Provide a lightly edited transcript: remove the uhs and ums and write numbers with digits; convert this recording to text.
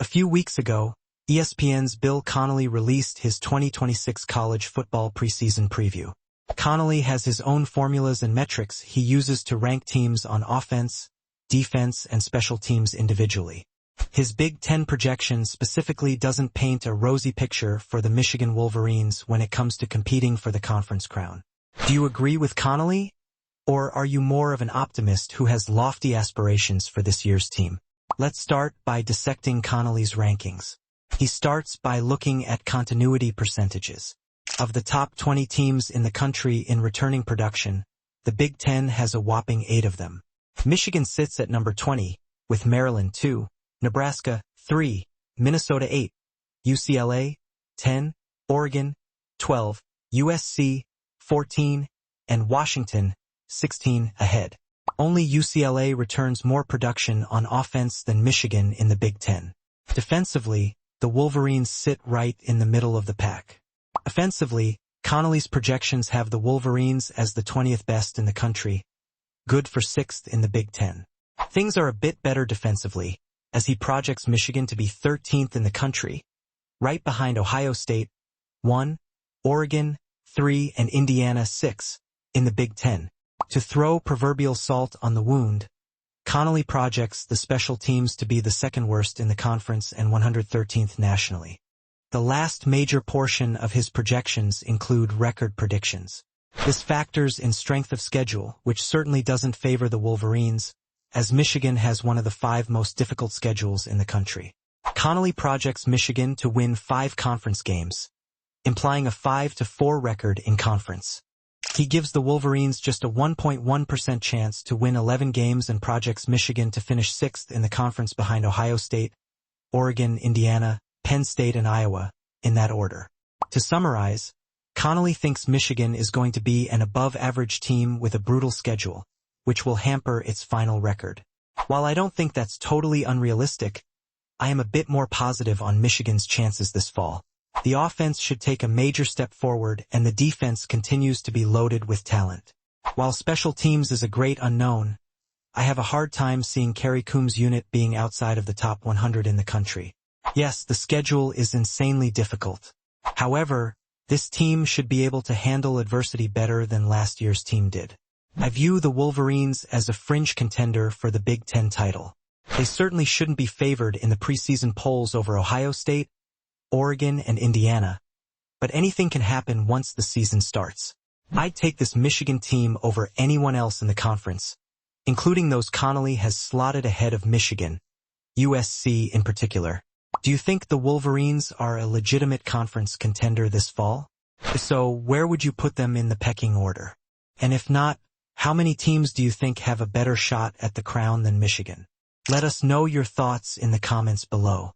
A few weeks ago, ESPN's Bill Connolly released his 2026 college football preseason preview. Connolly has his own formulas and metrics he uses to rank teams on offense, defense, and special teams individually. His Big Ten projection specifically doesn't paint a rosy picture for the Michigan Wolverines when it comes to competing for the conference crown. Do you agree with Connolly? Or are you more of an optimist who has lofty aspirations for this year's team? Let's start by dissecting Connolly's rankings. He starts by looking at continuity percentages. Of the top 20 teams in the country in returning production, the Big Ten has a whopping 8 of them. Michigan sits at number 20, with Maryland 2, Nebraska 3, Minnesota 8, UCLA 10, Oregon 12, USC 14, and Washington 16 ahead. Only UCLA returns more production on offense than Michigan in the Big Ten. Defensively, the Wolverines sit right in the middle of the pack. Offensively, Connolly's projections have the Wolverines as the 20th best in the country, good for 6th in the Big Ten. Things are a bit better defensively, as he projects Michigan to be 13th in the country, right behind Ohio State, 1, Oregon, 3, and Indiana 6, in the Big Ten. To throw proverbial salt on the wound, Connolly projects the special teams to be the second worst in the conference and 113th nationally. The last major portion of his projections include record predictions. This factors in strength of schedule, which certainly doesn't favor the Wolverines, as Michigan has one of the 5 most difficult schedules in the country. Connolly projects Michigan to win 5 conference games, implying a 5-4 record in conference. He gives the Wolverines just a 1.1% chance to win 11 games and projects Michigan to finish 6th in the conference behind Ohio State, Oregon, Indiana, Penn State, and Iowa, in that order. To summarize, Connolly thinks Michigan is going to be an above-average team with a brutal schedule, which will hamper its final record. While I don't think that's totally unrealistic, I am a bit more positive on Michigan's chances this fall. The offense should take a major step forward, and the defense continues to be loaded with talent. While special teams is a great unknown, I have a hard time seeing Kerry Coombs' unit being outside of the top 100 in the country. Yes, the schedule is insanely difficult. However, this team should be able to handle adversity better than last year's team did. I view the Wolverines as a fringe contender for the Big Ten title. They certainly shouldn't be favored in the preseason polls over Ohio State, Oregon, and Indiana, but anything can happen once the season starts. I'd take this Michigan team over anyone else in the conference, including those Connolly has slotted ahead of Michigan, USC in particular. Do you think the Wolverines are a legitimate conference contender this fall? If so, where would you put them in the pecking order? And if not, how many teams do you think have a better shot at the crown than Michigan? Let us know your thoughts in the comments below.